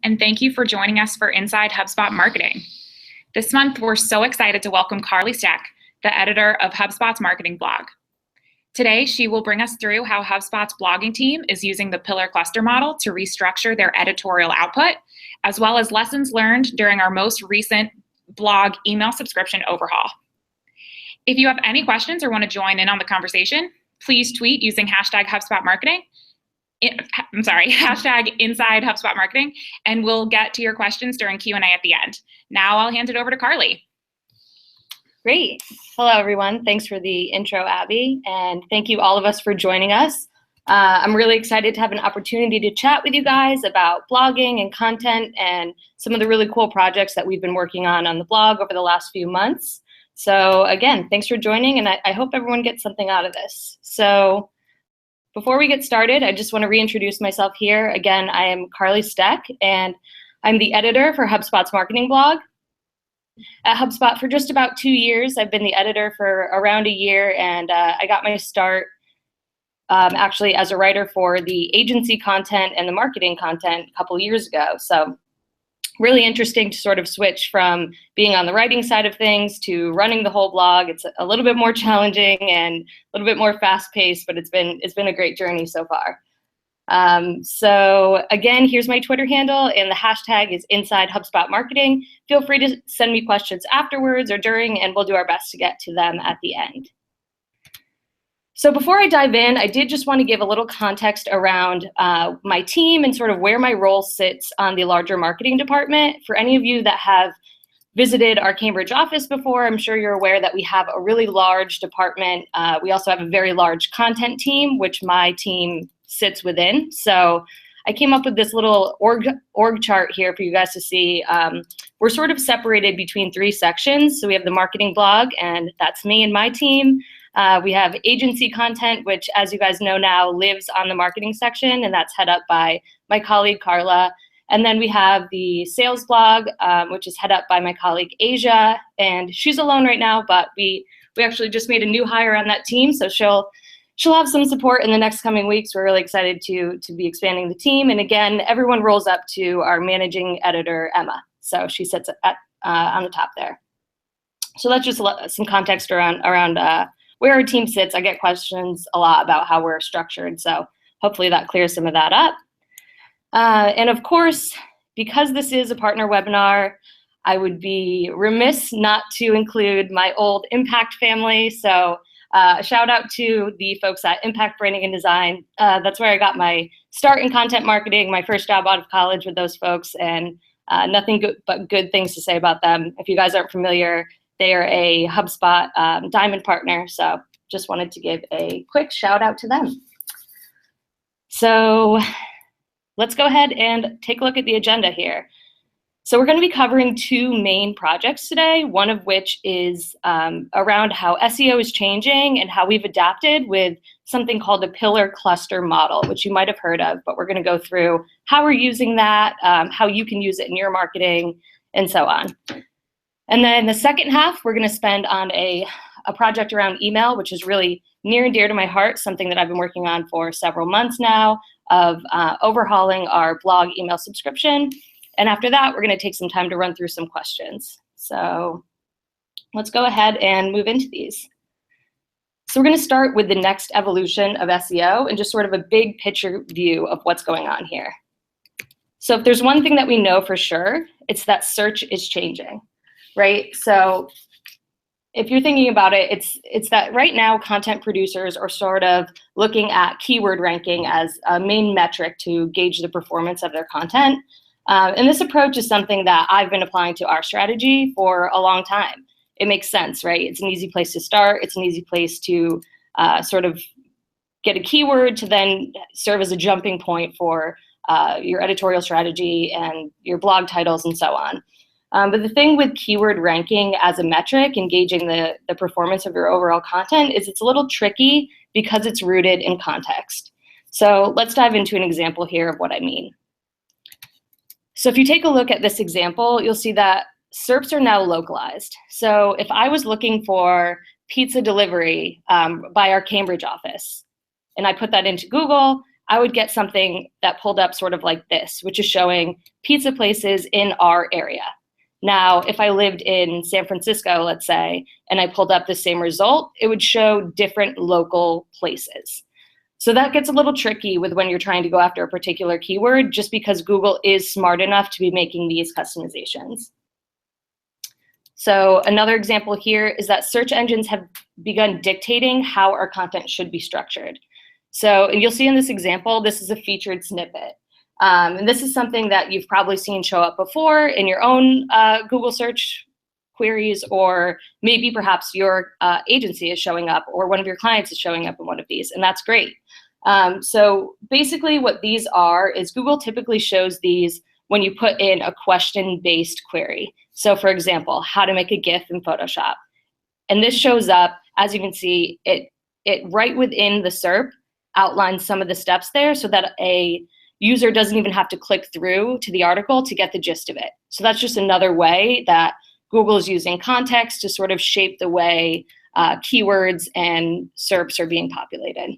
and thank you for joining us for Inside HubSpot Marketing. This month, we're so excited to welcome Carly Stec, the editor of HubSpot's marketing blog. Today, she will bring us through how HubSpot's blogging team is using the pillar cluster model to restructure their editorial output, as well as lessons learned during our most recent blog email subscription overhaul. If you have any questions or want to join in on the conversation, please tweet using hashtag HubSpot Marketing. Hashtag Inside HubSpot Marketing, and we'll get to your questions during Q&A at the end. Now I'll hand it over to Carly. Great. Hello, everyone. Thanks for the intro, Abby, and thank you all of us for joining us. I'm really excited to have an opportunity to chat with you guys about blogging and content and some of the really cool projects that we've been working on the blog over the last few months. So again, thanks for joining, and I hope everyone gets something out of this. So before we get started, I just want to reintroduce myself here. Again, I am Carly Stec, and I'm the editor for HubSpot's marketing blog. At HubSpot for just about 2 years. I've been the editor for around a year, and I got my start actually as a writer for the agency content and the marketing content a couple years ago. So really interesting to sort of switch from being on the writing side of things to running the whole blog. It's a little bit more challenging and a little bit more fast-paced, but it's been a great journey so far. So again, here's my Twitter handle, and the hashtag is Inside HubSpot Marketing. Feel free to send me questions afterwards or during, and we'll do our best to get to them at the end. So before I dive in, I did just want to give a little context around my team and sort of where my role sits on the larger marketing department. For any of you that have visited our Cambridge office before, I'm sure you're aware that we have a really large department. We also have a very large content team, which my team sits within. So I came up with this little org chart here for you guys to see. We're sort of separated between 3 sections. So we have the marketing blog, and that's me and my team. We have agency content, which, as you guys know now, lives on the marketing section, and that's head up by my colleague, Carla. And then we have the sales blog, which is head up by my colleague, Asia. And she's alone right now, but we actually just made a new hire on that team, so she'll have some support in the next coming weeks. We're really excited to be expanding the team. And again, everyone rolls up to our managing editor, Emma. So she sits on the top there. So that's just some context around where our team sits. I get questions a lot about how we're structured, so hopefully that clears some of that up. And of course, because this is a partner webinar, I would be remiss not to include my old Impact family. So a shout out to the folks at Impact Branding and Design. That's where I got my start in content marketing, my first job out of college with those folks, and nothing but good things to say about them. If you guys aren't familiar, they are a HubSpot Diamond partner, so just wanted to give a quick shout out to them. So let's go ahead and take a look at the agenda here. So we're going to be covering 2 main projects today, one of which is around how SEO is changing and how we've adapted with something called the pillar cluster model, which you might have heard of, but we're going to go through how we're using that, how you can use it in your marketing, and so on. And then the second half, we're going to spend on a project around email, which is really near and dear to my heart, something that I've been working on for several months now, of overhauling our blog email subscription. And after that, we're going to take some time to run through some questions. So let's go ahead and move into these. So we're going to start with the next evolution of SEO and just sort of a big picture view of what's going on here. So if there's one thing that we know for sure, it's that search is changing. Right? So if you're thinking about it, it's that right now content producers are sort of looking at keyword ranking as a main metric to gauge the performance of their content. And this approach is something that I've been applying to our strategy for a long time. It makes sense, right? It's an easy place to start. It's an easy place to sort of get a keyword to then serve as a jumping point for your editorial strategy and your blog titles and so on. But the thing with keyword ranking as a metric, engaging the performance of your overall content, is it's a little tricky because it's rooted in context. So let's dive into an example here of what I mean. So if you take a look at this example, you'll see that SERPs are now localized. So if I was looking for pizza delivery by our Cambridge office, and I put that into Google, I would get something that pulled up sort of like this, which is showing pizza places in our area. Now, if I lived in San Francisco, let's say, and I pulled up the same result, it would show different local places. So that gets a little tricky with when you're trying to go after a particular keyword, just because Google is smart enough to be making these customizations. So another example here is that search engines have begun dictating how our content should be structured. So you'll see in this example, this is a featured snippet. And this is something that you've probably seen show up before in your own Google search queries, or maybe perhaps your agency is showing up or one of your clients is showing up in one of these, and that's great. So basically what these are is Google typically shows these when you put in a question-based query. So for example, how to make a GIF in Photoshop. And this shows up, as you can see, it right within the SERP outlines some of the steps there so that a user doesn't even have to click through to the article to get the gist of it. So that's just another way that Google is using context to sort of shape the way keywords and SERPs are being populated.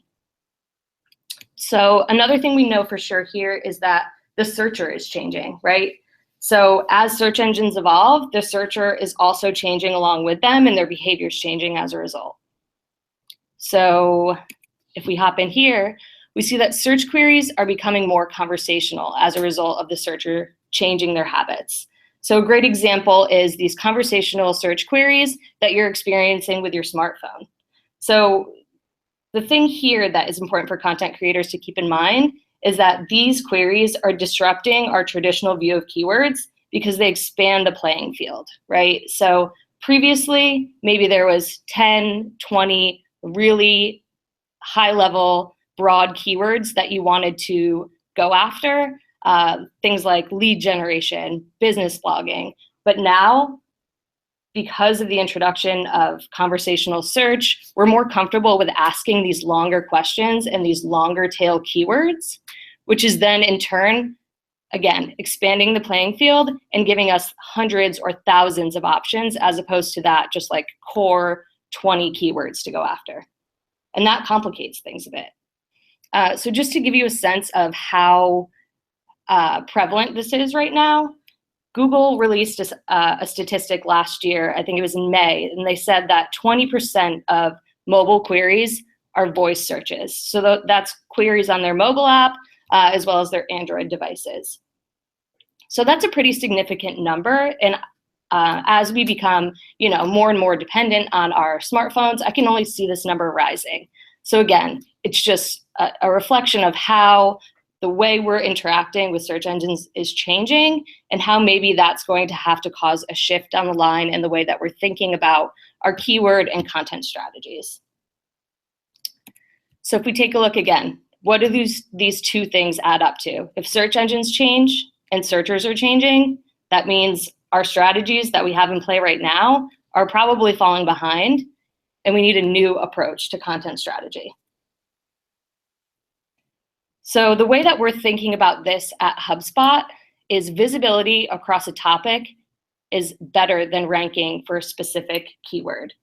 So another thing we know for sure here is that the searcher is changing, right? So as search engines evolve, the searcher is also changing along with them, and their behavior is changing as a result. So if we hop in here, we see that search queries are becoming more conversational as a result of the searcher changing their habits. So a great example is these conversational search queries that you're experiencing with your smartphone. So the thing here that is important for content creators to keep in mind is that these queries are disrupting our traditional view of keywords because they expand the playing field, right? So previously, maybe there was 10, 20 really high-level, broad keywords that you wanted to go after, things like lead generation, business blogging. But now, because of the introduction of conversational search, we're more comfortable with asking these longer questions and these longer tail keywords, which is then in turn, again, expanding the playing field and giving us hundreds or thousands of options as opposed to that just like core 20 keywords to go after. And that complicates things a bit. So just to give you a sense of how prevalent this is right now, Google released a statistic last year, I think it was in May, and they said that 20% of mobile queries are voice searches. So that's queries on their mobile app as well as their Android devices. So that's a pretty significant number. And as we become, more and more dependent on our smartphones, I can only see this number rising. So again, it's just a reflection of how the way we're interacting with search engines is changing and how maybe that's going to have to cause a shift down the line in the way that we're thinking about our keyword and content strategies. So if we take a look again, what do these two things add up to? If search engines change and searchers are changing, that means our strategies that we have in play right now are probably falling behind, and we need a new approach to content strategy. So the way that we're thinking about this at HubSpot is visibility across a topic is better than ranking for a specific keyword.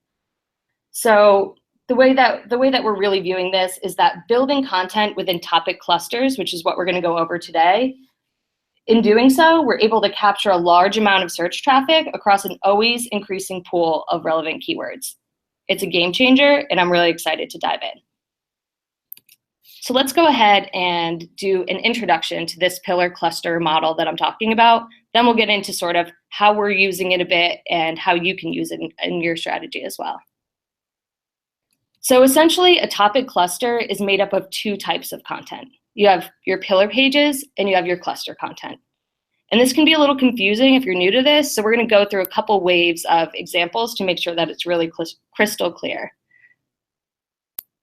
So the way that we're really viewing this is that building content within topic clusters, which is what we're going to go over today, in doing so, we're able to capture a large amount of search traffic across an always increasing pool of relevant keywords. It's a game changer, and I'm really excited to dive in. So let's go ahead and do an introduction to this pillar cluster model that I'm talking about. Then we'll get into sort of how we're using it a bit and how you can use it in your strategy as well. So essentially, a topic cluster is made up of two types of content. You have your pillar pages and you have your cluster content. And this can be a little confusing if you're new to this, so we're going to go through a couple waves of examples to make sure that it's really crystal clear.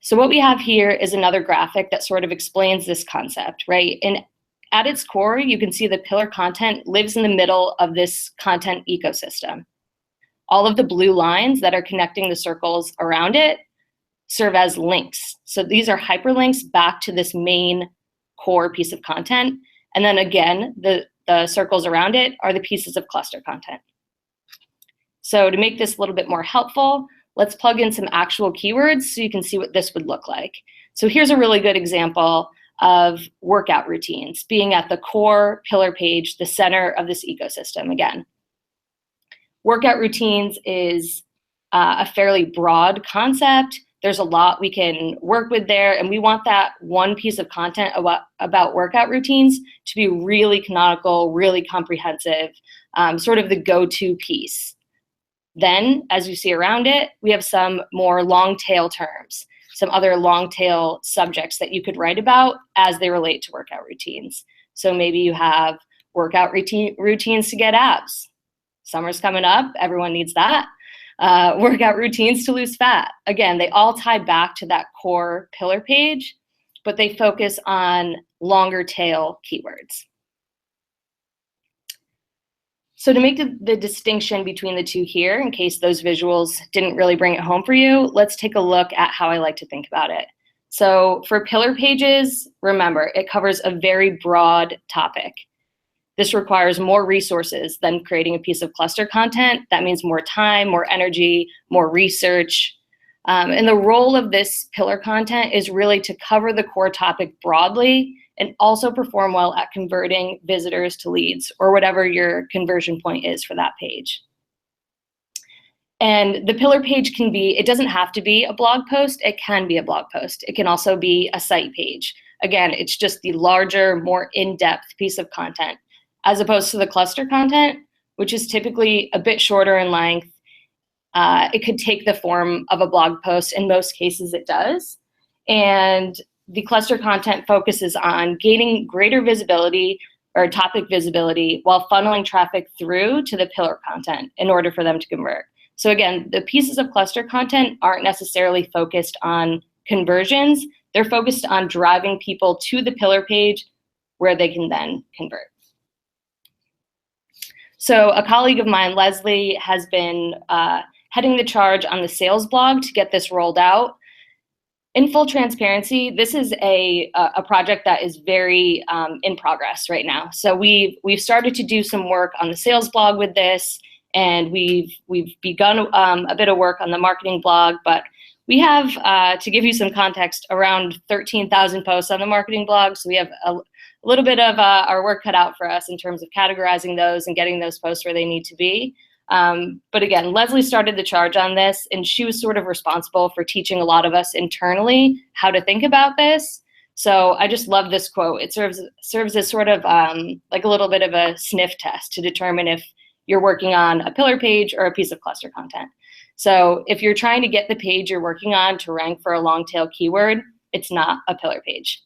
So what we have here is another graphic that sort of explains this concept, right? And at its core, you can see the pillar content lives in the middle of this content ecosystem. All of the blue lines that are connecting the circles around it serve as links. So these are hyperlinks back to this main core piece of content. And then again, the circles around it are the pieces of cluster content. So to make this a little bit more helpful, let's plug in some actual keywords so you can see what this would look like. So here's a really good example of workout routines being at the core pillar page, the center of this ecosystem again. Workout routines is a fairly broad concept. There's a lot we can work with there, and we want that one piece of content about workout routines to be really canonical, really comprehensive, sort of the go-to piece. Then, as you see around it, we have some more long tail terms, some other long tail subjects that you could write about as they relate to workout routines. So maybe you have workout routines to get abs. Summer's coming up, everyone needs that. Workout routines to lose fat. Again, they all tie back to that core pillar page, but they focus on longer tail keywords. So to make the distinction between the two here, in case those visuals didn't really bring it home for you, let's take a look at how I like to think about it. So for pillar pages, remember, it covers a very broad topic. This requires more resources than creating a piece of cluster content. That means more time, more energy, more research. And the role of this pillar content is really to cover the core topic broadly and also perform well at converting visitors to leads or whatever your conversion point is for that page. And the pillar page can be, it doesn't have to be a blog post, it can be a blog post. It can also be a site page. Again, it's just the larger, more in-depth piece of content, as opposed to the cluster content, which is typically a bit shorter in length. It could take the form of a blog post. In most cases, it does. And the cluster content focuses on gaining greater visibility or topic visibility while funneling traffic through to the pillar content in order for them to convert. So again, the pieces of cluster content aren't necessarily focused on conversions. They're focused on driving people to the pillar page where they can then convert. So a colleague of mine, Leslie, has been heading the charge on the sales blog to get this rolled out. In full transparency, this is a project that is very in progress right now. So we've started to do some work on the sales blog with this, and we've begun a bit of work on the marketing blog, but we have, to give you some context, around 13,000 posts on the marketing blog. So we have a little bit of our work cut out for us in terms of categorizing those and getting those posts where they need to be. But again, Leslie started the charge on this, and she was sort of responsible for teaching a lot of us internally how to think about this. So I just love this quote. It serves as sort of like a little bit of a sniff test to determine if you're working on a pillar page or a piece of cluster content. So if you're trying to get the page you're working on to rank for a long tail keyword, it's not a pillar page.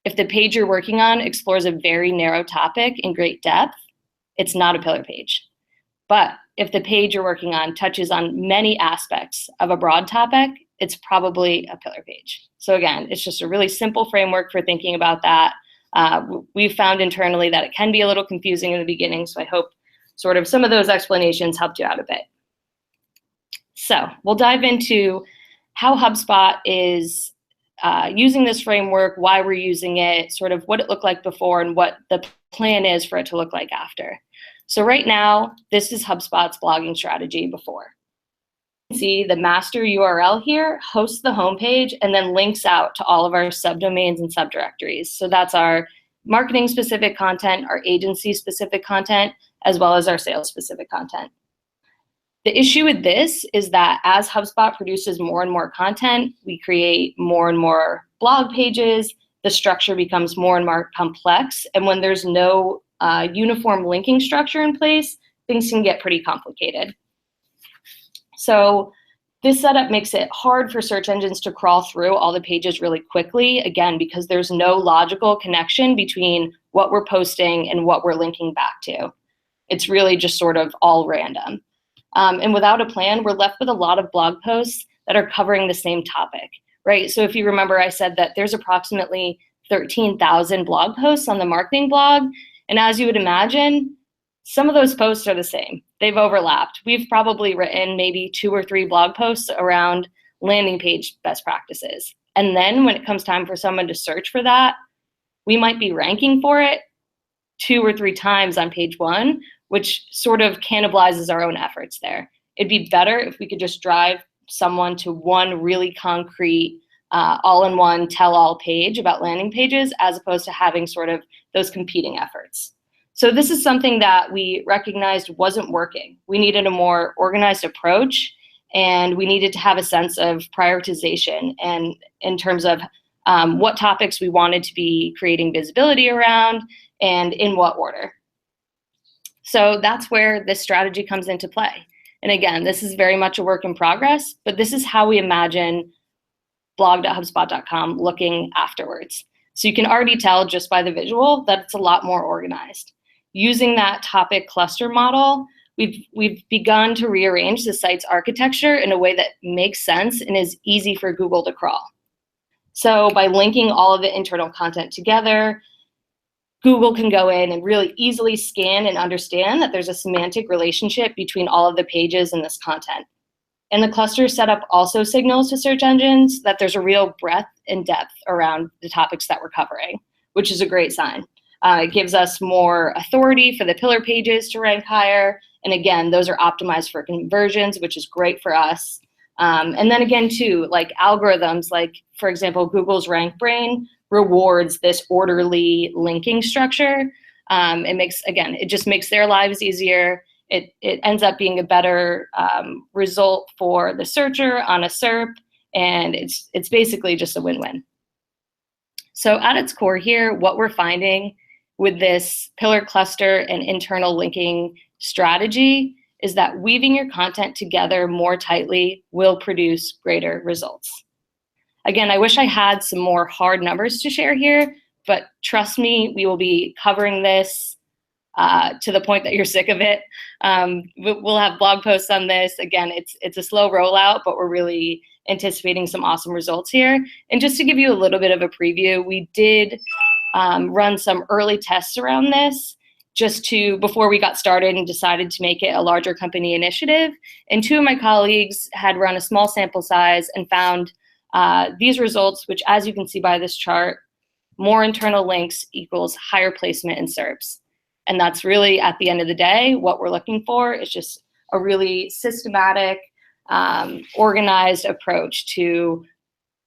If the page you're working on explores a very narrow topic in great depth, it's not a pillar page. But if the page you're working on touches on many aspects of a broad topic, it's probably a pillar page. So again, it's just a really simple framework for thinking about that. We've found internally that it can be a little confusing in the beginning, so I hope sort of some of those explanations helped you out a bit. So we'll dive into how HubSpot is using this framework, why we're using it, sort of what it looked like before, and what the plan is for it to look like after. So right now, this is HubSpot's blogging strategy before. You can see the master URL here hosts the homepage and then links out to all of our subdomains and subdirectories. So that's our marketing-specific content, our agency-specific content, as well as our sales-specific content. The issue with this is that as HubSpot produces more and more content, we create more and more blog pages, the structure becomes more and more complex, and when there's no uniform linking structure in place, things can get pretty complicated. So this setup makes it hard for search engines to crawl through all the pages really quickly, again, because there's no logical connection between what we're posting and what we're linking back to. It's really just sort of all random. And without a plan, we're left with a lot of blog posts that are covering the same topic, right? So if you remember, I said that there's approximately 13,000 blog posts on the marketing blog. And as you would imagine, some of those posts are the same. They've overlapped. We've probably written maybe 2 or 3 blog posts around landing page best practices. And then when it comes time for someone to search for that, we might be ranking for it 2 or 3 times on page 1, which sort of cannibalizes our own efforts there. It'd be better if we could just drive someone to one really concrete all-in-one tell-all page about landing pages, as opposed to having sort of those competing efforts. So this is something that we recognized wasn't working. We needed a more organized approach, and we needed to have a sense of prioritization and in terms of what topics we wanted to be creating visibility around and in what order. So that's where this strategy comes into play. And again, this is very much a work in progress, but this is how we imagine blog.hubspot.com looking afterwards. So you can already tell just by the visual that it's a lot more organized. Using that topic cluster model, we've begun to rearrange the site's architecture in a way that makes sense and is easy for Google to crawl. So by linking all of the internal content together, Google can go in and really easily scan and understand that there's a semantic relationship between all of the pages in this content. And the cluster setup also signals to search engines that there's a real breadth and depth around the topics that we're covering, which is a great sign. It gives us more authority for the pillar pages to rank higher. And again, those are optimized for conversions, which is great for us. And then again, too, like algorithms, like for example, Google's RankBrain rewards this orderly linking structure. It just makes their lives easier. It ends up being a better result for the searcher on a SERP, and it's basically just a win-win. So at its core here, what we're finding with this pillar cluster and internal linking strategy is that weaving your content together more tightly will produce greater results. Again, I wish I had some more hard numbers to share here, but trust me, we will be covering this to the point that you're sick of it. We'll have blog posts on this. Again, it's a slow rollout, but we're really anticipating some awesome results here. And just to give you a little bit of a preview, we did run some early tests around this before we got started and decided to make it a larger company initiative. And two of my colleagues had run a small sample size and found these results, which as you can see by this chart, more internal links equals higher placement in SERPs. And that's really, at the end of the day, what we're looking for is just a really systematic, organized approach to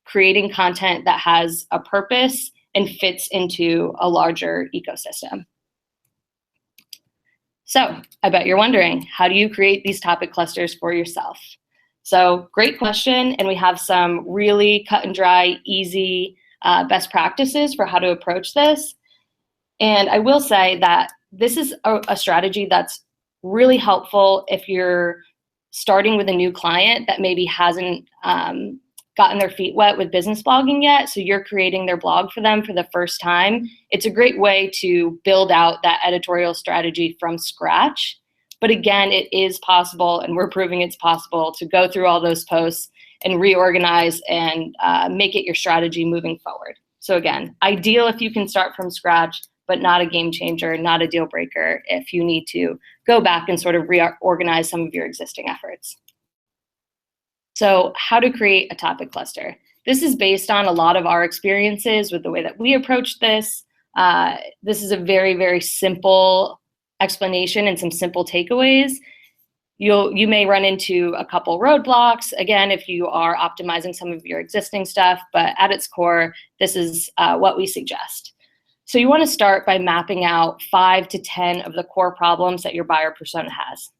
creating content that has a purpose and fits into a larger ecosystem. So I bet you're wondering, how do you create these topic clusters for yourself? So great question, and we have some really cut and dry, easy best practices for how to approach this. And I will say that this is a strategy that's really helpful if you're starting with a new client that maybe hasn't gotten their feet wet with business blogging yet, so you're creating their blog for them for the first time. It's a great way to build out that editorial strategy from scratch. But again, it is possible, and we're proving it's possible, to go through all those posts and reorganize and make it your strategy moving forward. So again, ideal if you can start from scratch, but not a game changer, not a deal breaker if you need to go back and sort of reorganize some of your existing efforts. So how to create a topic cluster. This is based on a lot of our experiences with the way that we approach this. This is a very, very simple explanation and some simple takeaways. You may run into a couple roadblocks, again, if you are optimizing some of your existing stuff, but at its core, this is what we suggest. So you want to start by mapping out 5 to 10 of the core problems that your buyer persona has.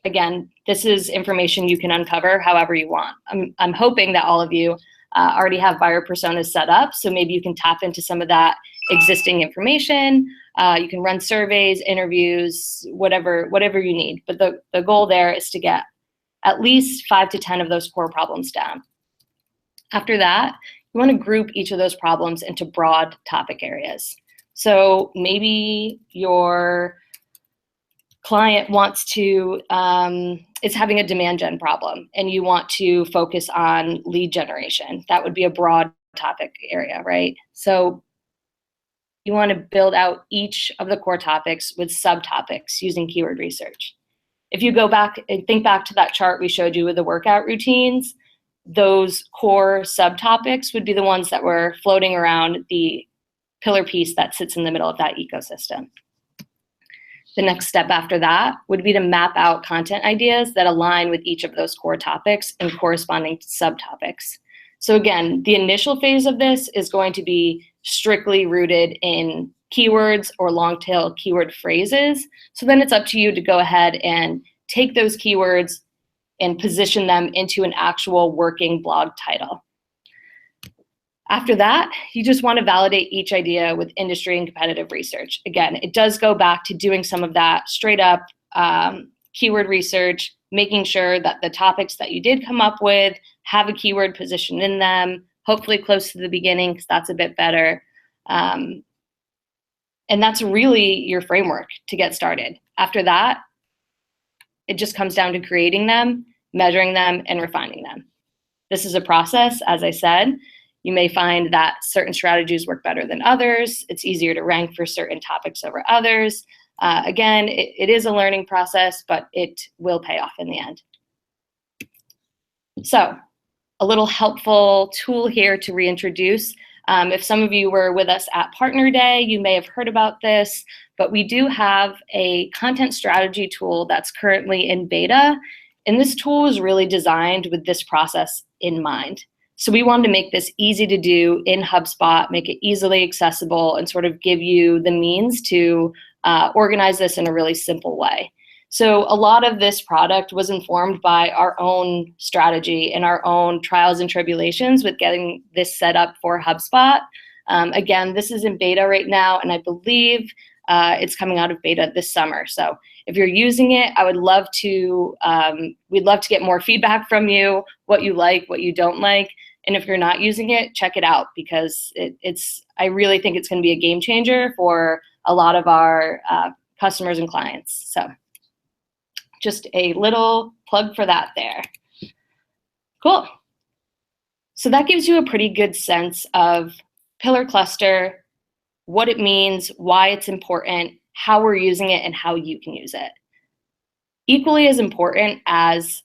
Again, this is information you can uncover however you want. I'm hoping that all of you already have buyer personas set up, so maybe you can tap into some of that existing information. You can run surveys, interviews, whatever you need. But the goal there is to get at least 5 to 10 of those core problems down. After that, you want to group each of those problems into broad topic areas. So maybe your client wants to, is having a demand gen problem, and you want to focus on lead generation. That would be a broad topic area, right? So you want to build out each of the core topics with subtopics using keyword research. If you go back and think back to that chart we showed you with the workout routines, those core subtopics would be the ones that were floating around the pillar piece that sits in the middle of that ecosystem. The next step after that would be to map out content ideas that align with each of those core topics and corresponding subtopics. So again, the initial phase of this is going to be strictly rooted in keywords or long tail keyword phrases. So then it's up to you to go ahead and take those keywords and position them into an actual working blog title. After that, you just want to validate each idea with industry and competitive research. Again, it does go back to doing some of that straight up keyword research, making sure that the topics that you did come up with have a keyword position in them, hopefully close to the beginning, because that's a bit better. And that's really your framework to get started. After that, it just comes down to creating them, measuring them, and refining them. This is a process, as I said. You may find that certain strategies work better than others. It's easier to rank for certain topics over others. Again, it is a learning process, but it will pay off in the end. So, a little helpful tool here to reintroduce. If some of you were with us at Partner Day, you may have heard about this, but we do have a content strategy tool that's currently in beta. And this tool is really designed with this process in mind. So we wanted to make this easy to do in HubSpot, make it easily accessible, and sort of give you the means to organize this in a really simple way. So a lot of this product was informed by our own strategy and our own trials and tribulations with getting this set up for HubSpot. Again, this is in beta right now, and I believe it's coming out of beta this summer. So if you're using it, I would love to, we'd love to get more feedback from you, what you like, what you don't like. And if you're not using it, check it out, because I really think it's going to be a game changer for a lot of our customers and clients. So just a little plug for that there. Cool. So that gives you a pretty good sense of pillar cluster, what it means, why it's important, how we're using it, and how you can use it. Equally as important as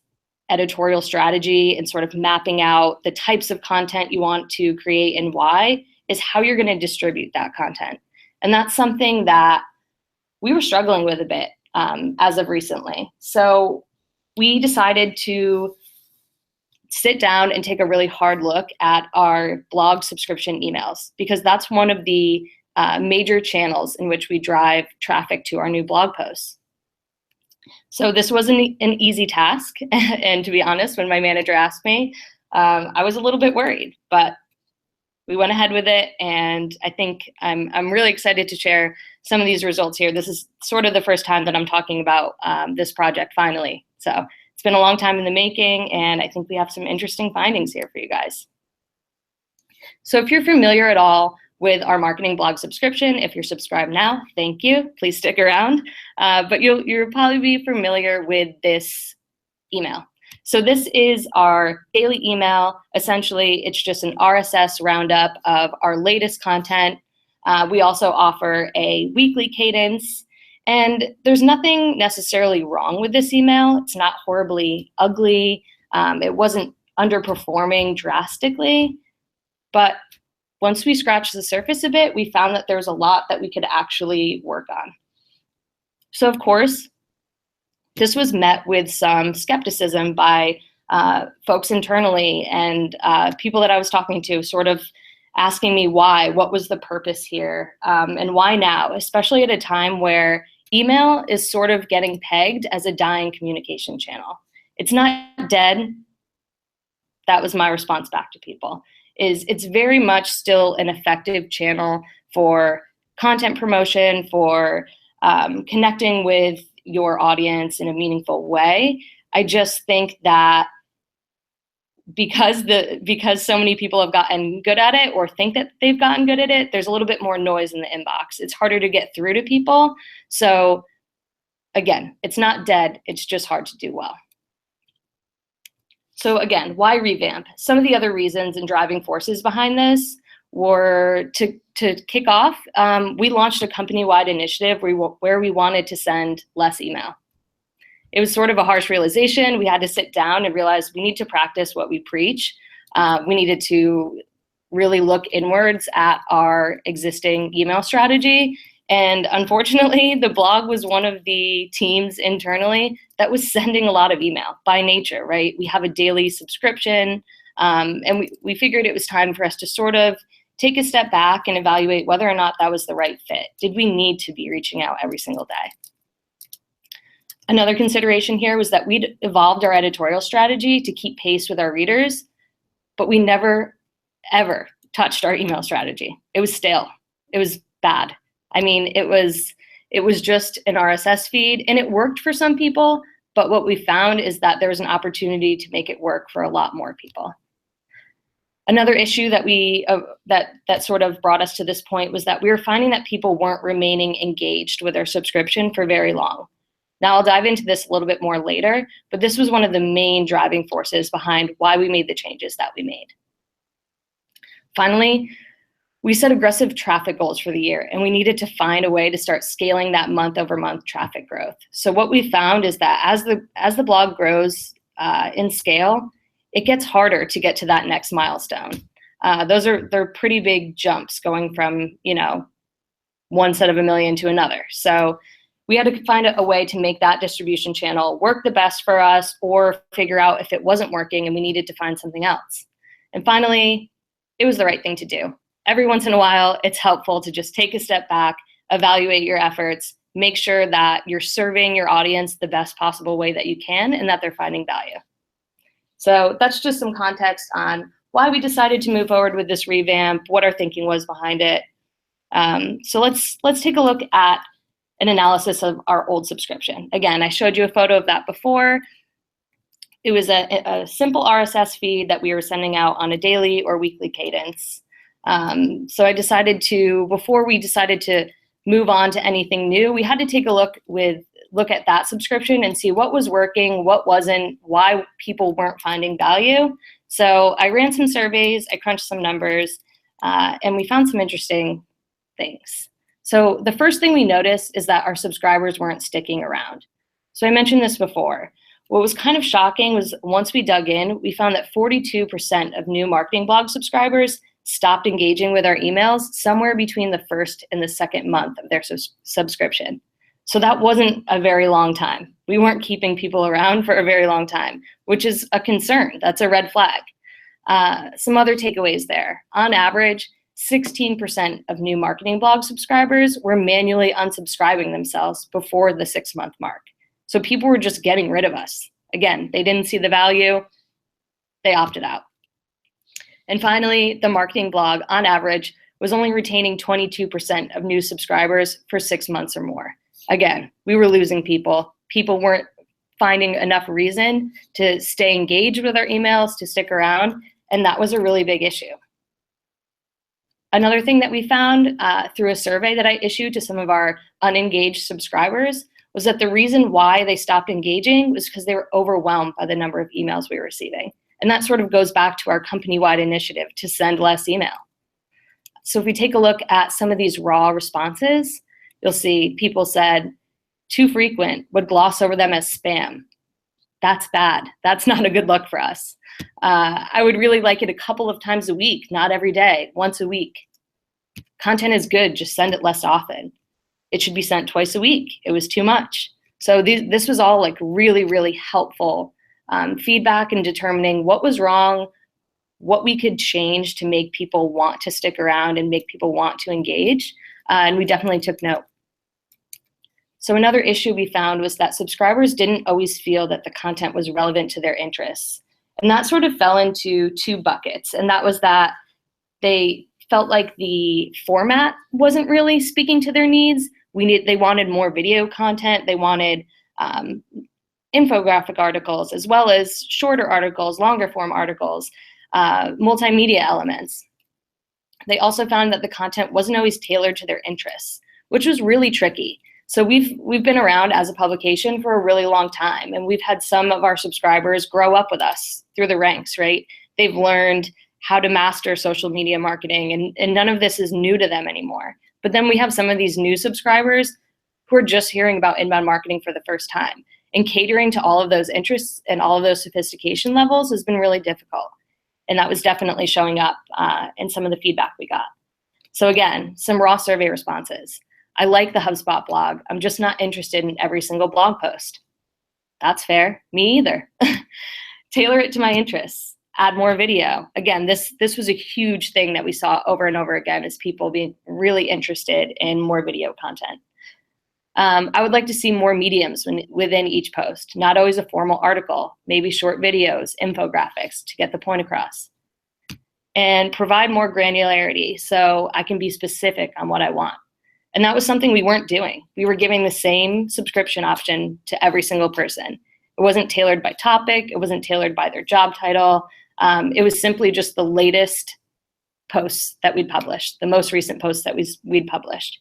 editorial strategy and sort of mapping out the types of content you want to create and why is how you're going to distribute that content. And that's something that we were struggling with a bit as of recently. So we decided to sit down and take a really hard look at our blog subscription emails, because that's one of the major channels in which we drive traffic to our new blog posts. So this wasn't an easy task. And to be honest, when my manager asked me, I was a little bit worried, but we went ahead with it. And I think I'm really excited to share some of these results here. This is sort of the first time that I'm talking about this project finally. So it's been a long time in the making, and I think we have some interesting findings here for you guys. So if you're familiar at all with our marketing blog subscription, if you're subscribed now, thank you. Please stick around. But you'll probably be familiar with this email. So this is our daily email. Essentially, it's just an RSS roundup of our latest content. We also offer a weekly cadence. And there's nothing necessarily wrong with this email. It's not horribly ugly. It wasn't underperforming drastically. But once we scratched the surface a bit, we found that there was a lot that we could actually work on. So of course, this was met with some skepticism by folks internally and people that I was talking to, sort of asking me why, what was the purpose here, and why now, especially at a time where email is sort of getting pegged as a dying communication channel. It's not dead. That was my response back to people. It's very much still an effective channel for content promotion, for connecting with your audience in a meaningful way. I just think that because so many people have gotten good at it or think that they've gotten good at it, there's a little bit more noise in the inbox. It's harder to get through to people. So again, it's not dead, it's just hard to do well. So again, why revamp? Some of the other reasons and driving forces behind this were to kick off, we launched a company-wide initiative where we wanted to send less email. It was sort of a harsh realization. We had to sit down and realize we need to practice what we preach. We needed to really look inwards at our existing email strategy. And unfortunately, the blog was one of the teams internally that was sending a lot of email by nature, right? We have a daily subscription. And we figured it was time for us to sort of take a step back and evaluate whether or not that was the right fit. Did we need to be reaching out every single day? Another consideration here was that we'd evolved our editorial strategy to keep pace with our readers, but we never, ever touched our email strategy. It was stale. It was bad. I mean, it was just an RSS feed, and it worked for some people, but what we found is that there was an opportunity to make it work for a lot more people. Another issue that that sort of brought us to this point was that we were finding that people weren't remaining engaged with their subscription for very long. Now, I'll dive into this a little bit more later, but this was one of the main driving forces behind why we made the changes that we made. Finally, we set aggressive traffic goals for the year, and we needed to find a way to start scaling that month-over-month traffic growth. So what we found is that as the blog grows in scale, it gets harder to get to that next milestone. They're pretty big jumps going from, one set of 1 million to another. So we had to find a way to make that distribution channel work the best for us, or figure out if it wasn't working and we needed to find something else. And finally, it was the right thing to do. Every once in a while, it's helpful to just take a step back, evaluate your efforts, make sure that you're serving your audience the best possible way that you can and that they're finding value. So that's just some context on why we decided to move forward with this revamp, what our thinking was behind it. So let's take a look at an analysis of our old subscription. Again, I showed you a photo of that before. It was a simple RSS feed that we were sending out on a daily or weekly cadence. So I decided before we decided to move on to anything new, we had to take a look at that subscription and see what was working, what wasn't, why people weren't finding value. So I ran some surveys, I crunched some numbers, and we found some interesting things. So the first thing we noticed is that our subscribers weren't sticking around. So I mentioned this before. What was kind of shocking was once we dug in, we found that 42% of new marketing blog subscribers stopped engaging with our emails somewhere between the first and the second month of their subscription. So that wasn't a very long time. We weren't keeping people around for a very long time, which is a concern. That's a red flag. Some other takeaways there. On average, 16% of new marketing blog subscribers were manually unsubscribing themselves before the 6-month mark. So people were just getting rid of us. Again, they didn't see the value, they opted out. And finally, the marketing blog, on average, was only retaining 22% of new subscribers for 6 months or more. Again, we were losing people. People weren't finding enough reason to stay engaged with our emails, to stick around, and that was a really big issue. Another thing that we found through a survey that I issued to some of our unengaged subscribers was that the reason why they stopped engaging was because they were overwhelmed by the number of emails we were receiving. And that sort of goes back to our company-wide initiative to send less email. So if we take a look at some of these raw responses, you'll see people said, too frequent, would gloss over them as spam. That's bad. That's not a good look for us. I would really like it a couple of times a week, not every day, once a week. Content is good, just send it less often. It should be sent twice a week. It was too much. So this was all like really, really helpful feedback in determining what was wrong, what we could change to make people want to stick around and make people want to engage. And we definitely took note. So another issue we found was that subscribers didn't always feel that the content was relevant to their interests. And that sort of fell into two buckets. And that was that they felt like the format wasn't really speaking to their needs. They wanted more video content. They wanted infographic articles, as well as shorter articles, longer form articles, multimedia elements. They also found that the content wasn't always tailored to their interests, which was really tricky. So we've been around as a publication for a really long time, and we've had some of our subscribers grow up with us through the ranks, right? They've learned how to master social media marketing, and none of this is new to them anymore. But then we have some of these new subscribers who are just hearing about inbound marketing for the first time. And catering to all of those interests and all of those sophistication levels has been really difficult. And that was definitely showing up in some of the feedback we got. So again, some raw survey responses. I like the HubSpot blog. I'm just not interested in every single blog post. That's fair. Me either. Tailor it to my interests. add more video. Again, this was a huge thing that we saw over and over again, is people being really interested in more video content. I would like to see more mediums within each post, not always a formal article, maybe short videos, infographics to get the point across. And provide more granularity so I can be specific on what I want. And that was something we weren't doing. We were giving the same subscription option to every single person. It wasn't tailored by topic. It wasn't tailored by their job title. It was simply just the latest posts that we'd published, the most recent posts that we'd published.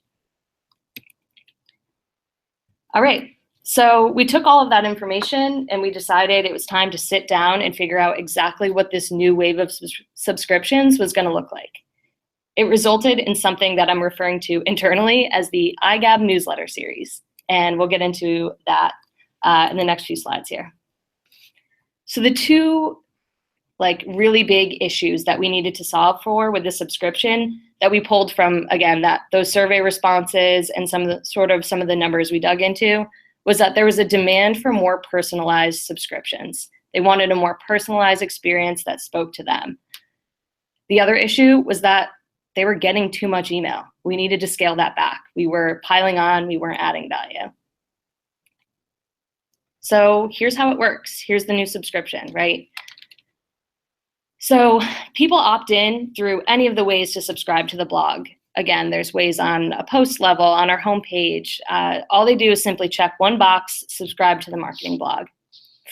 All right, so we took all of that information and we decided it was time to sit down and figure out exactly what this new wave of subscriptions was going to look like. It resulted in something that I'm referring to internally as the iGab newsletter series, and we'll get into that in the next few slides here. So the two really big issues that we needed to solve for with the subscription that we pulled from, again, those survey responses and some of the numbers we dug into, was that there was a demand for more personalized subscriptions. They wanted a more personalized experience that spoke to them. The other issue was that they were getting too much email. We needed to scale that back. We were piling on, we weren't adding value. So here's how it works. Here's the new subscription, right? So people opt in through any of the ways to subscribe to the blog. Again, there's ways on a post level, on our homepage. All they do is simply check one box, subscribe to the marketing blog.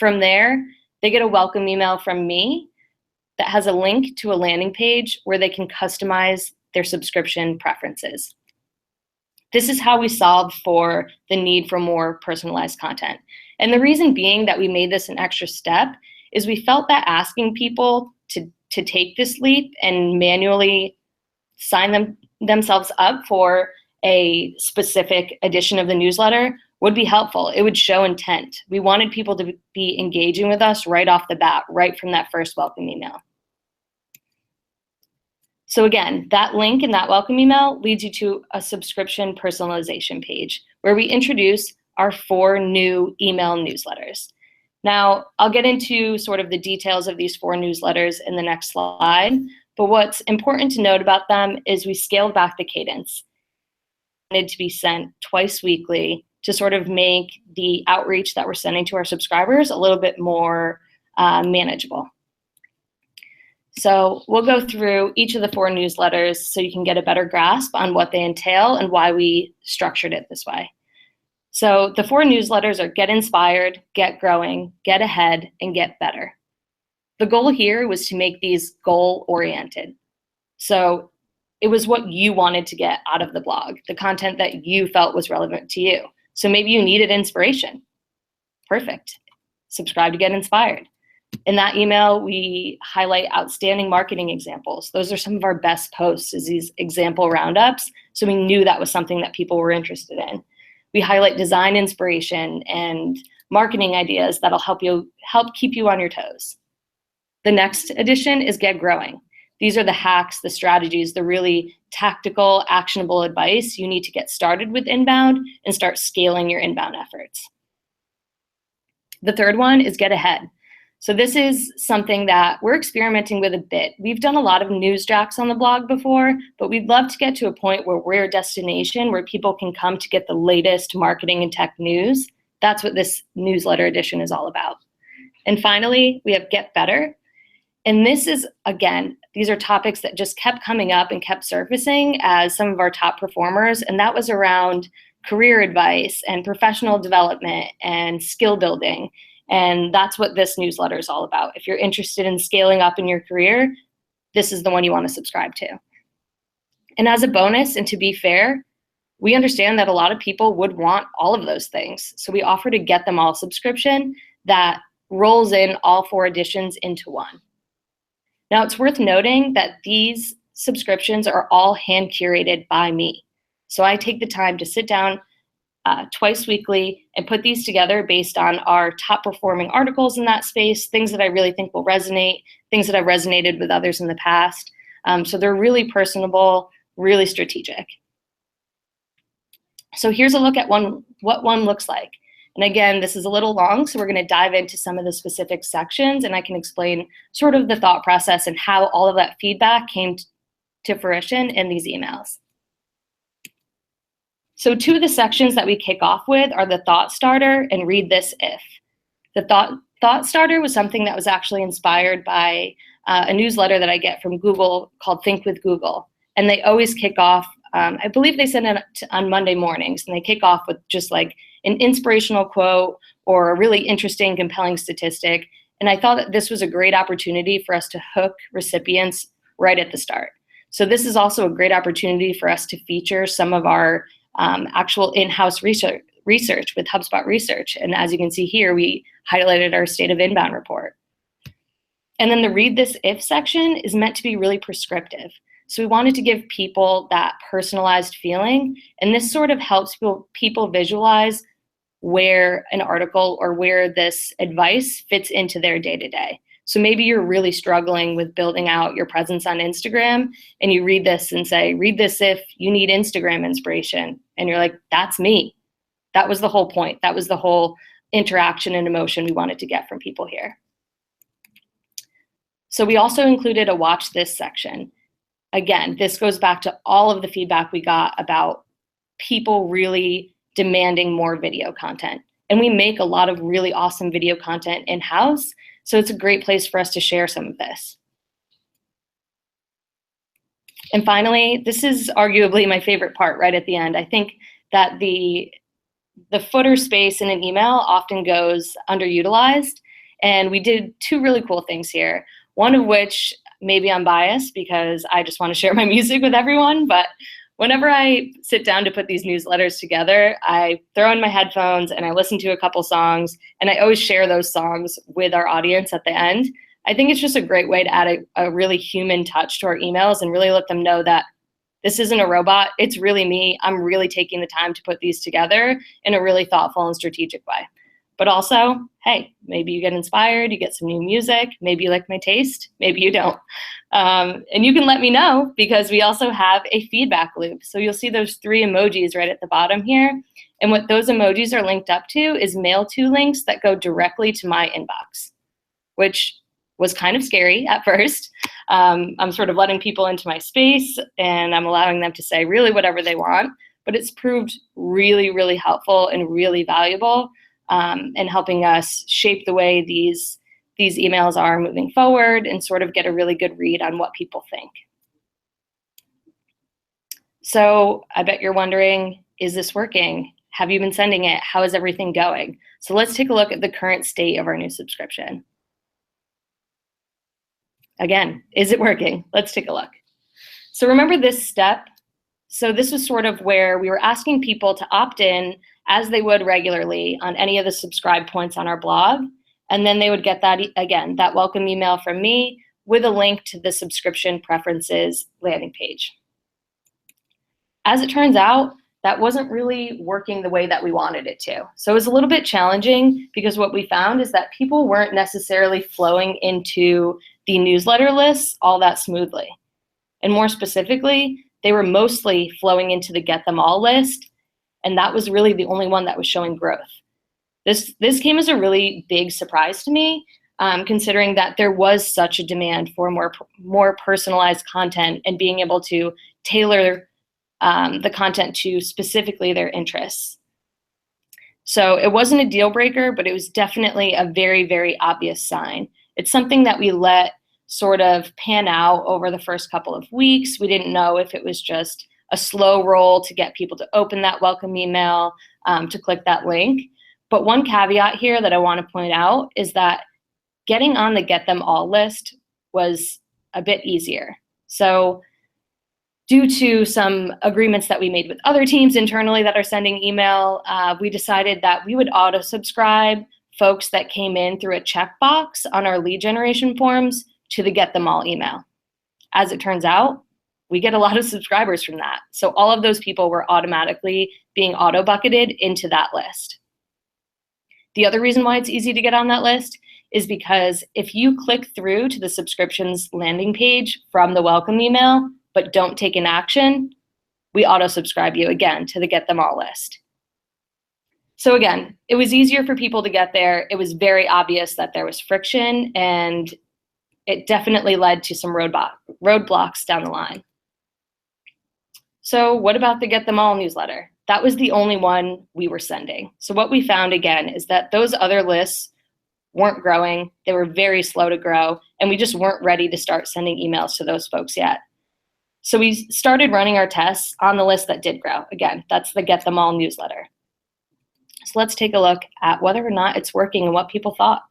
From there, they get a welcome email from me that has a link to a landing page where they can customize their subscription preferences. This is how we solve for the need for more personalized content. And the reason being that we made this an extra step is we felt that asking people to take this leap and manually sign themselves up for a specific edition of the newsletter would be helpful. It would show intent. We wanted people to be engaging with us right off the bat, right from that first welcome email. So again, that link in that welcome email leads you to a subscription personalization page where we introduce our 4 new email newsletters. Now, I'll get into sort of the details of these 4 newsletters in the next slide, but what's important to note about them is we scaled back the cadence. It needed to be sent twice weekly to sort of make the outreach that we're sending to our subscribers a little bit more manageable. So we'll go through each of the 4 newsletters so you can get a better grasp on what they entail and why we structured it this way. So the 4 newsletters are Get Inspired, Get Growing, Get Ahead, and Get Better. The goal here was to make these goal-oriented. So it was what you wanted to get out of the blog, the content that you felt was relevant to you. So maybe you needed inspiration. Perfect. Subscribe to Get Inspired. In that email, we highlight outstanding marketing examples. Those are some of our best posts, is these example roundups. So we knew that was something that people were interested in. We highlight design inspiration and marketing ideas that'll help keep you on your toes. The next edition is Get Growing. These are the hacks, the strategies, the really tactical, actionable advice you need to get started with inbound and start scaling your inbound efforts. The third one is Get Ahead. So this is something that we're experimenting with a bit. We've done a lot of news jacks on the blog before, but we'd love to get to a point where we're a destination where people can come to get the latest marketing and tech news. That's what this newsletter edition is all about. And finally, we have Get Better. And this is, again, these are topics that just kept coming up and kept surfacing as some of our top performers, and that was around career advice and professional development and skill building. And that's what this newsletter is all about. If you're interested in scaling up in your career, this is the one you want to subscribe to. And as a bonus, and to be fair, we understand that a lot of people would want all of those things. So we offer to Get Them All subscription that rolls in all 4 editions into one. Now, it's worth noting that these subscriptions are all hand curated by me. So I take the time to sit down twice weekly and put these together based on our top performing articles in that space, things that I really think will resonate, things that have resonated with others in the past. So they're really personable, really strategic. So here's a look at what one looks like. And again, this is a little long, so we're going to dive into some of the specific sections, and I can explain sort of the thought process and how all of that feedback came to fruition in these emails. So two of the sections that we kick off with are the thought starter and read this if. The thought starter was something that was actually inspired by a newsletter that I get from Google called Think with Google. And they always kick off, I believe they send it on Monday mornings, and they kick off with just like an inspirational quote or a really interesting, compelling statistic. And I thought that this was a great opportunity for us to hook recipients right at the start. So this is also a great opportunity for us to feature some of our actual in-house research with HubSpot Research. And as you can see here, we highlighted our State of Inbound report. And then the read this if section is meant to be really prescriptive. So we wanted to give people that personalized feeling. And this sort of helps people visualize where an article or where this advice fits into their day-to-day. So maybe you're really struggling with building out your presence on Instagram, and you read this and say, read this if you need Instagram inspiration. And you're like, that's me. That was the whole point. That was the whole interaction and emotion we wanted to get from people here. So we also included a watch this section. Again, this goes back to all of the feedback we got about people really demanding more video content. And we make a lot of really awesome video content in-house, so it's a great place for us to share some of this. And finally, this is arguably my favorite part right at the end. I think that the footer space in an email often goes underutilized, and we did two really cool things here. One of which, maybe I'm biased because I just want to share my music with everyone, but whenever I sit down to put these newsletters together, I throw in my headphones and I listen to a couple songs, and I always share those songs with our audience at the end. I think it's just a great way to add a really human touch to our emails and really let them know that this isn't a robot, it's really me. I'm really taking the time to put these together in a really thoughtful and strategic way. But also, hey, maybe you get inspired, you get some new music, maybe you like my taste, maybe you don't. And you can let me know, because we also have a feedback loop. So you'll see those 3 emojis right at the bottom here. And what those emojis are linked up to is mail to links that go directly to my inbox, which was kind of scary at first. I'm sort of letting people into my space, and I'm allowing them to say really whatever they want, but it's proved really, really helpful and really valuable in helping us shape the way these emails are moving forward and sort of get a really good read on what people think. So I bet you're wondering, is this working? Have you been sending it? How is everything going? So let's take a look at the current state of our new subscription. Again, is it working? Let's take a look. So remember this step? So this was sort of where we were asking people to opt in as they would regularly on any of the subscribe points on our blog. And then they would get that, again, that welcome email from me with a link to the subscription preferences landing page. As it turns out, that wasn't really working the way that we wanted it to. So it was a little bit challenging, because what we found is that people weren't necessarily flowing into the newsletter lists all that smoothly. And more specifically, they were mostly flowing into the Get Them All list, and that was really the only one that was showing growth. This came as a really big surprise to me, considering that there was such a demand for more personalized content and being able to tailor the content to specifically their interests. So it wasn't a deal breaker, but it was definitely a very, very obvious sign. It's something that we let sort of pan out over the first couple of weeks. We didn't know if it was just a slow roll to get people to open that welcome email, to click that link. But one caveat here that I want to point out is that getting on the Get Them All list was a bit easier. So due to some agreements that we made with other teams internally that are sending email, we decided that we would auto-subscribe folks that came in through a checkbox on our lead generation forms to the Get Them All email. As it turns out, we get a lot of subscribers from that. So all of those people were automatically being auto-bucketed into that list. The other reason why it's easy to get on that list is because if you click through to the subscriptions landing page from the welcome email, but don't take an action, we auto-subscribe you again to the Get Them All list. So again, it was easier for people to get there. It was very obvious that there was friction, and it definitely led to some roadblocks down the line. So what about the Get Them All newsletter? That was the only one we were sending. So what we found again is that those other lists weren't growing. They were very slow to grow, and we just weren't ready to start sending emails to those folks yet. So we started running our tests on the list that did grow. Again, that's the Get Them All newsletter. So let's take a look at whether or not it's working and what people thought.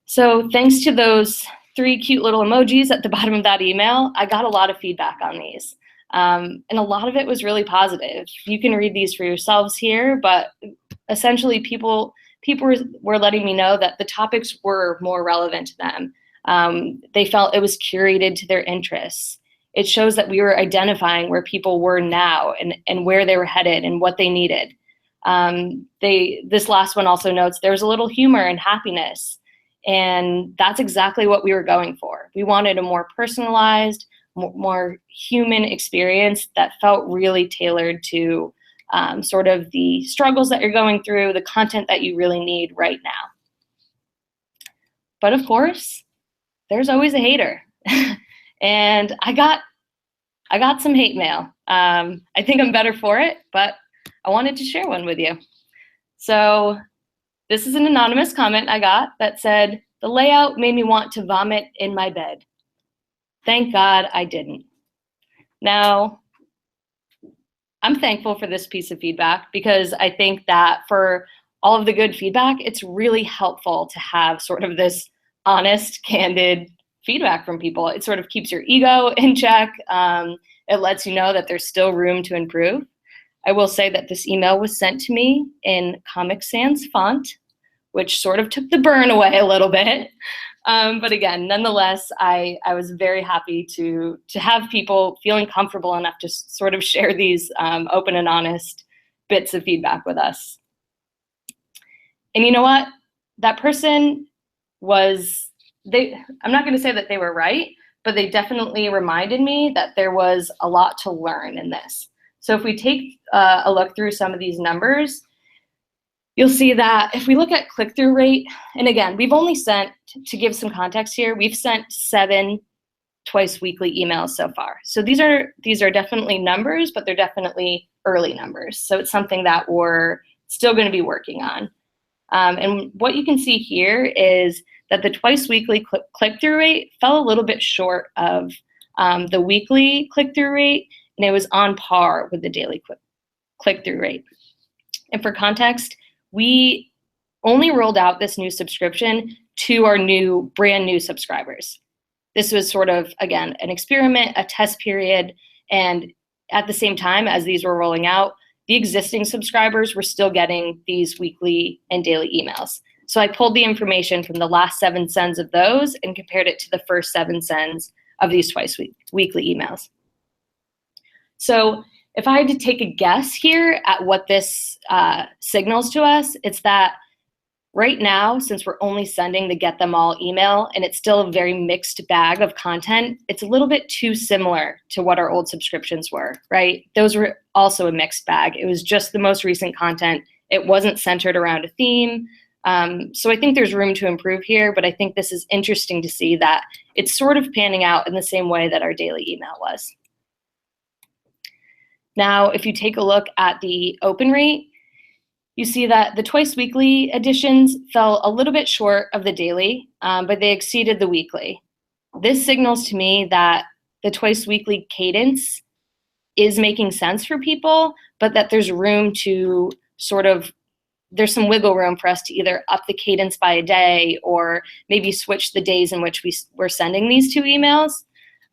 So thanks to those 3 cute little emojis at the bottom of that email, I got a lot of feedback on these. And a lot of it was really positive. You can read these for yourselves here, but essentially people were letting me know that the topics were more relevant to them. They felt it was curated to their interests. It shows that we were identifying where people were now and where they were headed and what they needed. This last one also notes there was a little humor and happiness, and that's exactly what we were going for. We wanted a more personalized, more human experience that felt really tailored to sort of the struggles that you're going through, the content that you really need right now. But of course, there's always a hater. And I got some hate mail. I think I'm better for it, but I wanted to share one with you. So this is an anonymous comment I got that said, "The layout made me want to vomit in my bed. Thank God I didn't." Now, I'm thankful for this piece of feedback because I think that for all of the good feedback, it's really helpful to have sort of this honest, candid feedback from people. It sort of keeps your ego in check. It lets you know that there's still room to improve. I will say that this email was sent to me in Comic Sans font, which sort of took the burn away a little bit. But again, nonetheless, I was very happy to have people feeling comfortable enough to sort of share these open and honest bits of feedback with us. And you know what? That person I'm not going to say that they were right, but they definitely reminded me that there was a lot to learn in this. So if we take a look through some of these numbers, you'll see that if we look at click-through rate, and again, we've only sent, to give some context here, we've sent 7 twice weekly emails so far. So these are definitely numbers, but they're definitely early numbers. So it's something that we're still going to be working on. And what you can see here is that the twice weekly click-through rate fell a little bit short of the weekly click-through rate, and it was on par with the daily click-through rate. And for context, we only rolled out this new subscription to our brand new subscribers. This was sort of, again, an experiment, a test period, and at the same time as these were rolling out, the existing subscribers were still getting these weekly and daily emails. So I pulled the information from the last 7 sends of those and compared it to the first 7 sends of these twice weekly emails. So if I had to take a guess here at what this signals to us, it's that right now, since we're only sending the Get Them All email and it's still a very mixed bag of content, it's a little bit too similar to what our old subscriptions were, right? Those were also a mixed bag. It was just the most recent content. It wasn't centered around a theme. So I think there's room to improve here, but I think this is interesting to see that it's sort of panning out in the same way that our daily email was. Now, if you take a look at the open rate, you see that the twice weekly editions fell a little bit short of the daily, but they exceeded the weekly. This signals to me that the twice weekly cadence is making sense for people, but that there's room to there's some wiggle room for us to either up the cadence by a day or maybe switch the days in which we're sending these 2 emails.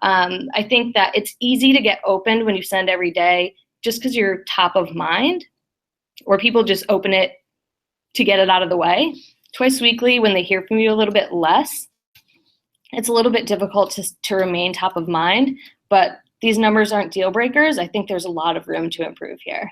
I think that it's easy to get opened when you send every day just because you're top of mind, or people just open it to get it out of the way. Twice weekly, when they hear from you a little bit less, it's a little bit difficult to remain top of mind, but these numbers aren't deal breakers. I think there's a lot of room to improve here.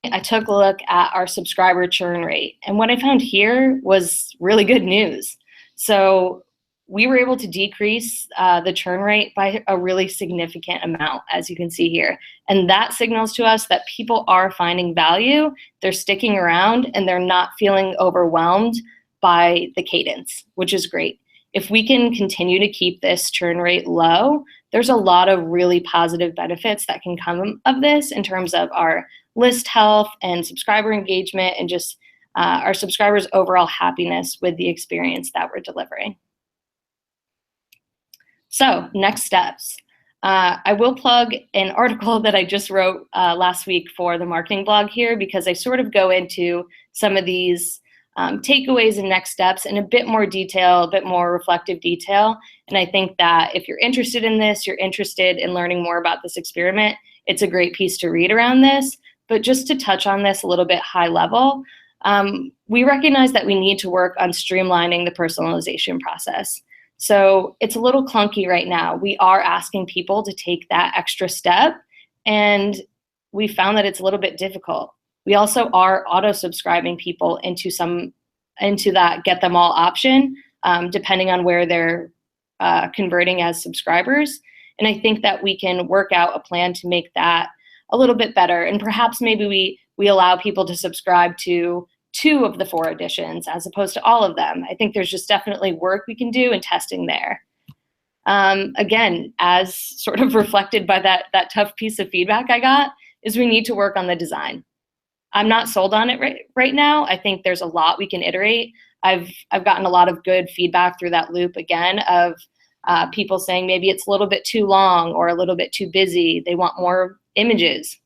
I took a look at our subscriber churn rate, and what I found here was really good news. So we were able to decrease the churn rate by a really significant amount, as you can see here. And that signals to us that people are finding value, they're sticking around, and they're not feeling overwhelmed by the cadence, which is great. If we can continue to keep this churn rate low, there's a lot of really positive benefits that can come of this in terms of our list health and subscriber engagement and just our subscribers' overall happiness with the experience that we're delivering. So next steps. I will plug an article that I just wrote last week for the marketing blog here, because I sort of go into some of these takeaways and next steps in a bit more detail, a bit more reflective detail. And I think that if you're interested in this, you're interested in learning more about this experiment, it's a great piece to read around this. But just to touch on this a little bit high level, we recognize that we need to work on streamlining the personalization process. So it's a little clunky right now. We are asking people to take that extra step, and we found that it's a little bit difficult. We also are auto-subscribing people into that get them all option, depending on where they're converting as subscribers. And I think that we can work out a plan to make that a little bit better. And perhaps maybe we allow people to subscribe to 2 of the 4 editions as opposed to all of them. I think there's just definitely work we can do and testing there. Again, as sort of reflected by that tough piece of feedback I got, is we need to work on the design. I'm not sold on it right now. I think there's a lot we can iterate. I've gotten a lot of good feedback through that loop again of people saying maybe it's a little bit too long or a little bit too busy. They want more images.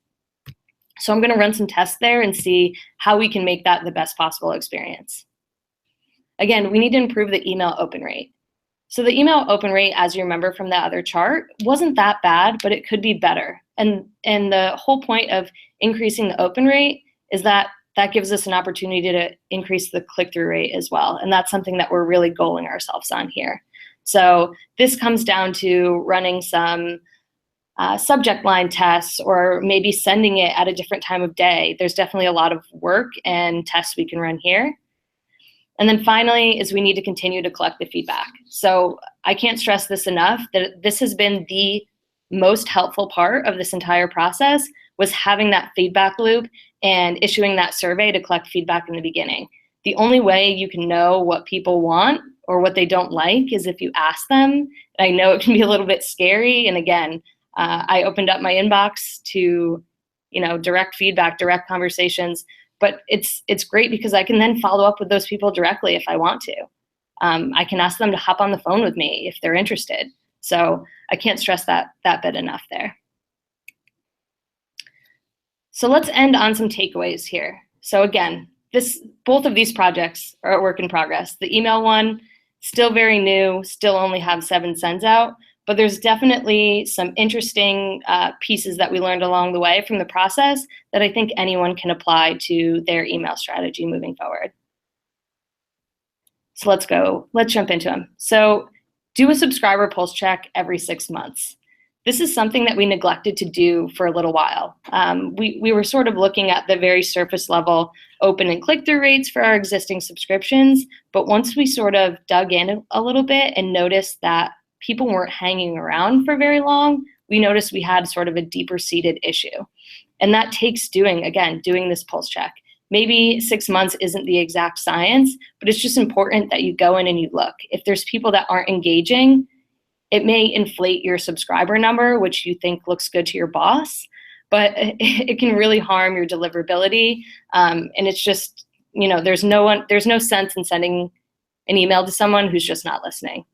So I'm going to run some tests there and see how we can make that the best possible experience. Again, we need to improve the email open rate. So the email open rate, as you remember from that other chart, wasn't that bad, but it could be better. And the whole point of increasing the open rate is that gives us an opportunity to increase the click-through rate as well. And that's something that we're really goaling ourselves on here. So this comes down to running some subject line tests, or maybe sending it at a different time of day. There's definitely a lot of work and tests we can run here. And then finally is we need to continue to collect the feedback. So I can't stress this enough, that this has been the most helpful part of this entire process, was having that feedback loop and issuing that survey to collect feedback in the beginning. The only way you can know what people want or what they don't like is if you ask them. And I know it can be a little bit scary. And again, I opened up my inbox to, direct feedback, direct conversations, but it's great because I can then follow up with those people directly if I want to. I can ask them to hop on the phone with me if they're interested. So I can't stress that bit enough there. So let's end on some takeaways here. So again, both of these projects are a work in progress. The email one, still very new, still only have 7 sends out. But there's definitely some interesting pieces that we learned along the way from the process that I think anyone can apply to their email strategy moving forward. So let's jump into them. So do a subscriber pulse check every 6 months. This is something that we neglected to do for a little while. We were sort of looking at the very surface level open and click-through rates for our existing subscriptions, but once we sort of dug in a little bit and noticed that people weren't hanging around for very long, we noticed we had sort of a deeper seated issue. And that takes doing this pulse check. Maybe 6 months isn't the exact science, but it's just important that you go in and you look. If there's people that aren't engaging, it may inflate your subscriber number, which you think looks good to your boss, but it can really harm your deliverability. And it's just, there's no sense in sending an email to someone who's just not listening.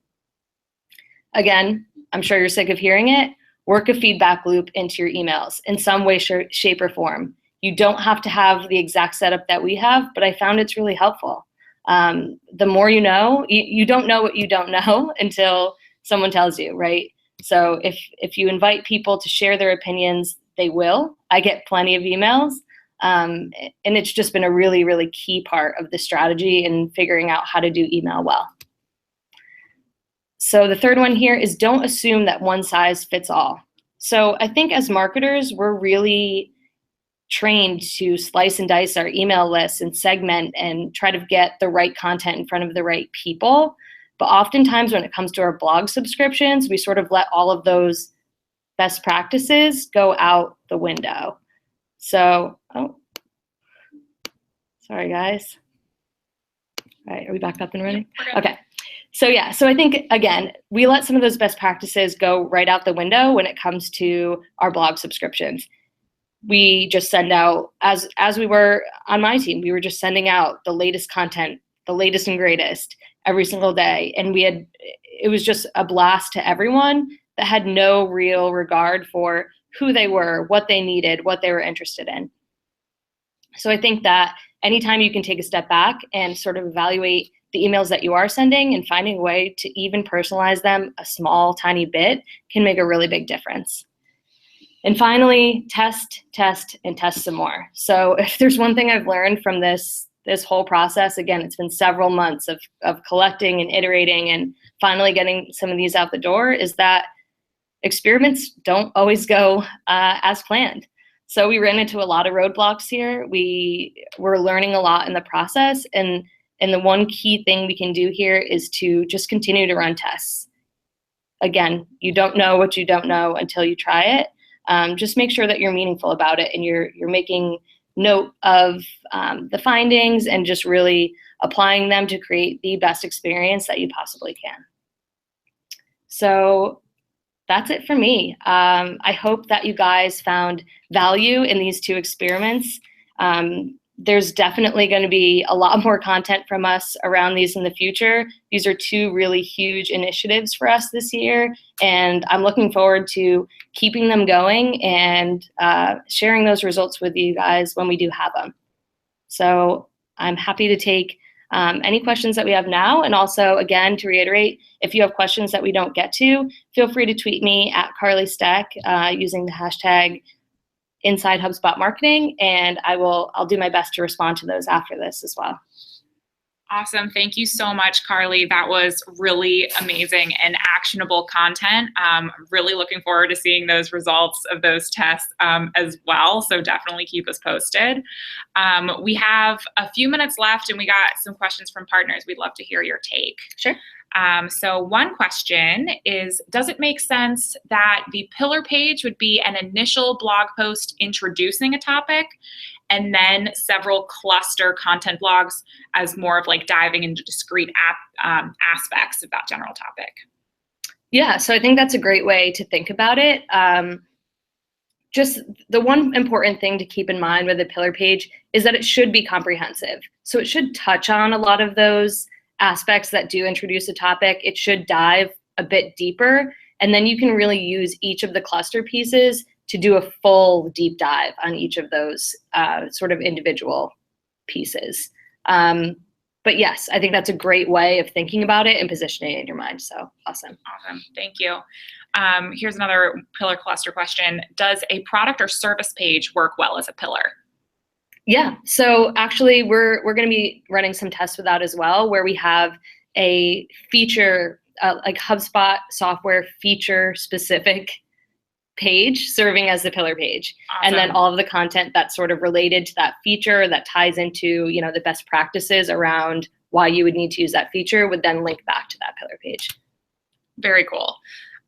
Again, I'm sure you're sick of hearing it. Work a feedback loop into your emails in some way, shape, or form. You don't have to have the exact setup that we have, but I found it's really helpful. The more you know, you don't know what you don't know until someone tells you, right? So if you invite people to share their opinions, they will. I get plenty of emails. And it's just been a really, really key part of the strategy in figuring out how to do email well. So the third one here is don't assume that one size fits all. So I think as marketers, we're really trained to slice and dice our email lists and segment and try to get the right content in front of the right people. But oftentimes when it comes to our blog subscriptions, we sort of let all of those best practices go out the window. So, oh, sorry guys. All right, are we back up and running? Okay. So yeah, so I think, again, we let some of those best practices go right out the window when it comes to our blog subscriptions. We just send out, as we were on my team, we were just sending out the latest content, the latest and greatest every single day. And it was just a blast to everyone that had no real regard for who they were, what they needed, what they were interested in. So I think that anytime you can take a step back and sort of evaluate the emails that you are sending and finding a way to even personalize them a small, tiny bit can make a really big difference. And finally, test, and test some more. So if there's one thing I've learned from this whole process, again, it's been several months of collecting and iterating and finally getting some of these out the door, is that experiments don't always go as planned. So we ran into a lot of roadblocks here. We were learning a lot in the process, and the one key thing we can do here is to just continue to run tests. Again, you don't know what you don't know until you try it. Just make sure that you're meaningful about it and you're making note of the findings and just really applying them to create the best experience that you possibly can. So that's it for me. I hope that you guys found value in these two experiments. There's definitely going to be a lot more content from us around these in the future. These are two really huge initiatives for us this year, and I'm looking forward to keeping them going and sharing those results with you guys when we do have them. So I'm happy to take any questions that we have now, and also, again, to reiterate, if you have questions that we don't get to, feel free to tweet me at Carly Stec using the hashtag Inside HubSpot Marketing, and I'll do my best to respond to those after this as well. Awesome. Thank you so much, Carly. That was really amazing and actionable content. Really looking forward to seeing those results of those tests as well. So definitely keep us posted. We have a few minutes left and we got some questions from partners. We'd love to hear your take. Sure. So one question is, does it make sense that the pillar page would be an initial blog post introducing a topic and then several cluster content blogs as more of like diving into discrete aspects of that general topic? Yeah, so I think that's a great way to think about it. Just the one important thing to keep in mind with the pillar page is that it should be comprehensive. So it should touch on a lot of those aspects that do introduce a topic. It should dive a bit deeper, and then you can really use each of the cluster pieces to do a full deep dive on each of those sort of individual pieces. But yes, I think that's a great way of thinking about it and positioning it in your mind. So awesome. Awesome. Thank you. Here's another pillar cluster question. Does a product or service page work well as a pillar? Yeah, so actually we're going to be running some tests with that as well, where we have a feature, like HubSpot software feature specific page serving as the pillar page. Awesome. And then all of the content that's sort of related to that feature that ties into, the best practices around why you would need to use that feature would then link back to that pillar page. Very cool.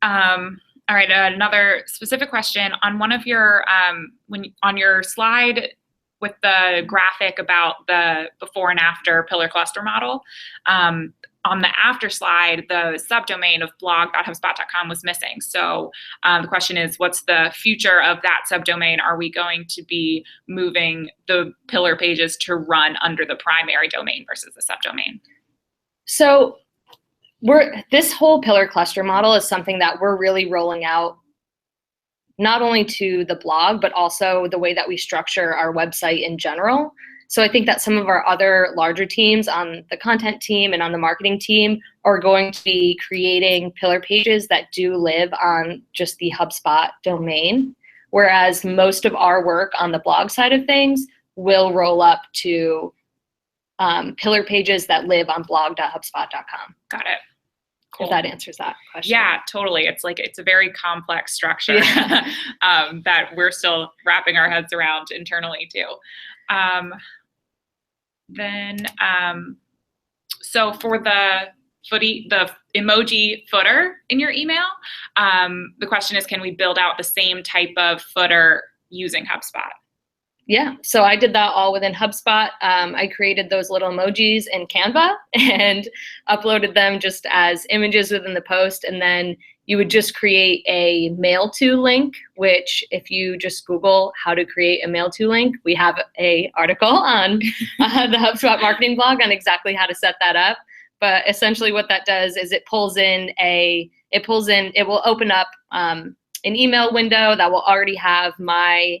All right, another specific question on one of your, on your slide with the graphic about the before and after pillar cluster model, on the after slide, the subdomain of blog.hubspot.com was missing. So the question is, what's the future of that subdomain? Are we going to be moving the pillar pages to run under the primary domain versus the subdomain? So this whole pillar cluster model is something that we're really rolling out not only to the blog, but also the way that we structure our website in general. So I think that some of our other larger teams on the content team and on the marketing team are going to be creating pillar pages that do live on just the HubSpot domain, whereas most of our work on the blog side of things will roll up to pillar pages that live on blog.hubspot.com. Got it. Cool. If that answers that question. Yeah, totally. It's a very complex structure that we're still wrapping our heads around internally too. So for the the emoji footer in your email. The question is, can we build out the same type of footer using HubSpot? Yeah, so I did that all within HubSpot. I created those little emojis in Canva and uploaded them just as images within the post. And then you would just create a mail to link, which if you just Google how to create a mail to link, we have an article on the HubSpot marketing blog on exactly how to set that up. But essentially what that does is it will open up an email window that will already have my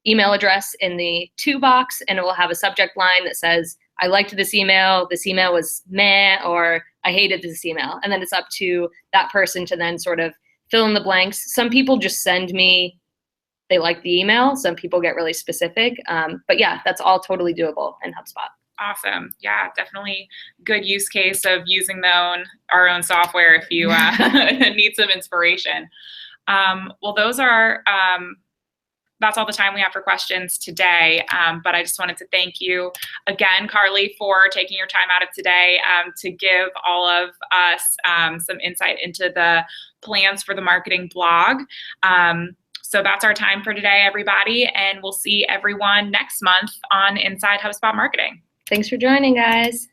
email address in the to box, and it will have a subject line that says, I liked this email was meh, or I hated this email. And then it's up to that person to then sort of fill in the blanks. Some people just send me, they like the email. Some people get really specific. But yeah, that's all totally doable in HubSpot. Awesome. Yeah, definitely good use case of using our own software if you need some inspiration. Well, that's all the time we have for questions today. But I just wanted to thank you again, Carly, for taking your time out of today to give all of us some insight into the plans for the marketing blog. So that's our time for today, everybody. And we'll see everyone next month on Inside HubSpot Marketing. Thanks for joining, guys.